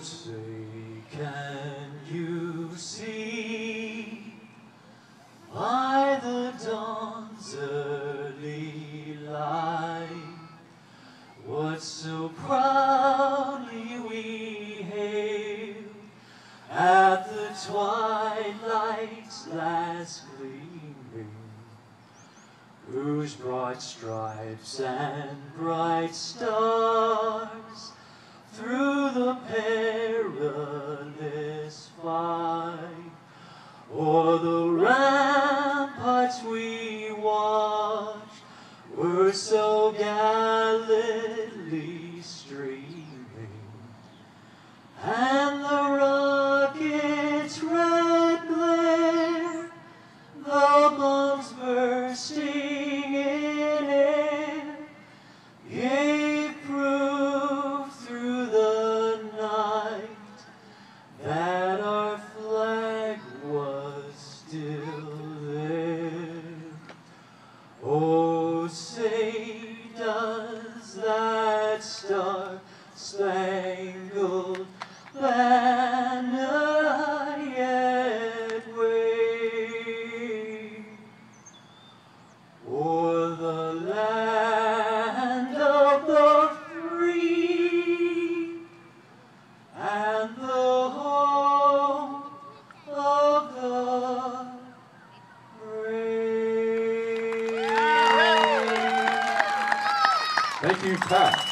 say, can you see by the dawn's early light what so proudly we hailed at the twilight's last gleaming, whose broad stripes and bright stars through the perilous fight o'er the ramparts we watched were so gallantly streaming, and the rocket's red glare, the bombs bursting in air, gave proof through the night that our flag was still there. Oh, say, does that star-spangled banner yet wave o'er the land of the free and the home of the brave? Thank you, Pat.